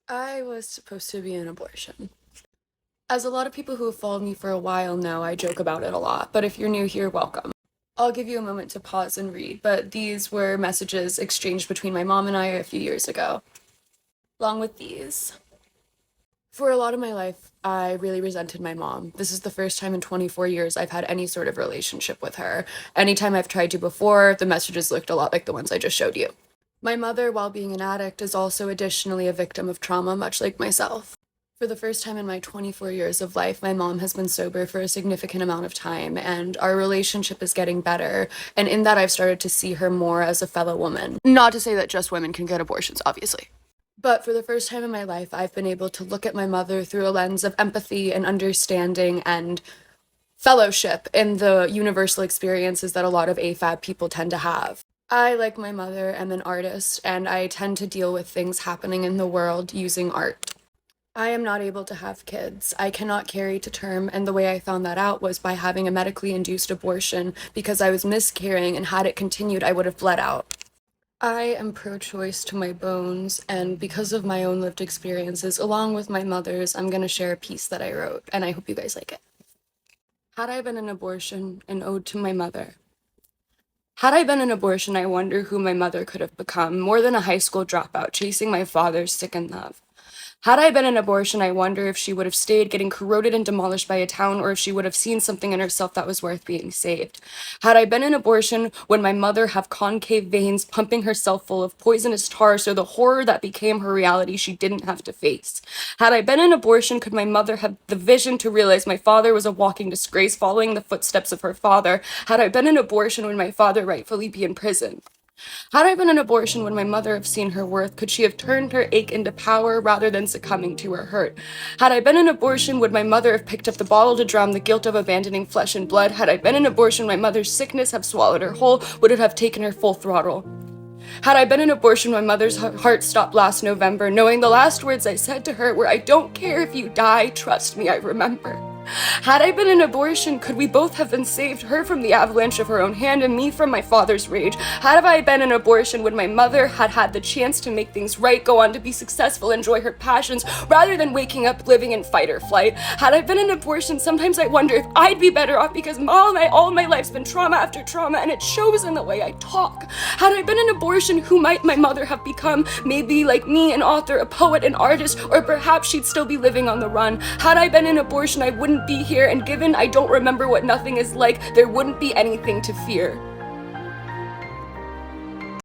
I was supposed to be an abortion. As a lot of people who have followed me for a while know, I joke about it a lot, but if you're new here, welcome. I'll give you a moment to pause and read, but these were messages exchanged between my mom and I a few years ago. Along with these. For a lot of my life, I really resented my mom. This is the first time in 24 years I've had any sort of relationship with her. Anytime I've tried to before, the messages looked a lot like the ones I just showed you. My mother, while being an addict, is also additionally a victim of trauma, much like myself. For the first time in my 24 years of life, my mom has been sober for a significant amount of time, and our relationship is getting better. And in that, I've started to see her more as a fellow woman. Not to say that just women can get abortions, obviously. But for the first time in my life, I've been able to look at my mother through a lens of empathy and understanding and fellowship in the universal experiences that a lot of AFAB people tend to have. I, like my mother, am an artist, and I tend to deal with things happening in the world using art. I am not able to have kids. I cannot carry to term, and the way I found that out was by having a medically induced abortion because I was miscarrying, and had it continued, I would have bled out. I am pro-choice to my bones, and because of my own lived experiences, along with my mother's, I'm gonna share a piece that I wrote, and I hope you guys like it. Had I been an abortion, an ode to my mother. Had I been an abortion, I wonder who my mother could have become, more than a high school dropout, chasing my father's sick love. Had I been an abortion, I wonder if she would have stayed getting corroded and demolished by a town, or if she would have seen something in herself that was worth being saved. Had I been an abortion, would my mother have concave veins pumping herself full of poisonous tar so the horror that became her reality she didn't have to face? Had I been an abortion, could my mother have the vision to realize my father was a walking disgrace following the footsteps of her father? Had I been an abortion, would my father rightfully be in prison? Had I been an abortion, would my mother have seen her worth? Could she have turned her ache into power rather than succumbing to her hurt? Had I been an abortion, would my mother have picked up the bottle to drown the guilt of abandoning flesh and blood? Had I been an abortion, my mother's sickness have swallowed her whole? Would it have taken her full throttle? Had I been an abortion, my mother's heart stopped last November, knowing the last words I said to her were, "I don't care if you die, trust me, I remember." Had I been an abortion, could we both have been saved, her from the avalanche of her own hand and me from my father's rage? Had I been an abortion, would my mother had had the chance to make things right, go on to be successful, enjoy her passions, rather than waking up living in fight or flight? Had I been an abortion, sometimes I wonder if I'd be better off, because all my life's been trauma after trauma, and it shows in the way I talk. Had I been an abortion, who might my mother have become? Maybe, like me, an author, a poet, an artist, or perhaps she'd still be living on the run. Had I been an abortion, I wouldn't be here, and given I don't remember what nothing is like, there wouldn't be anything to fear.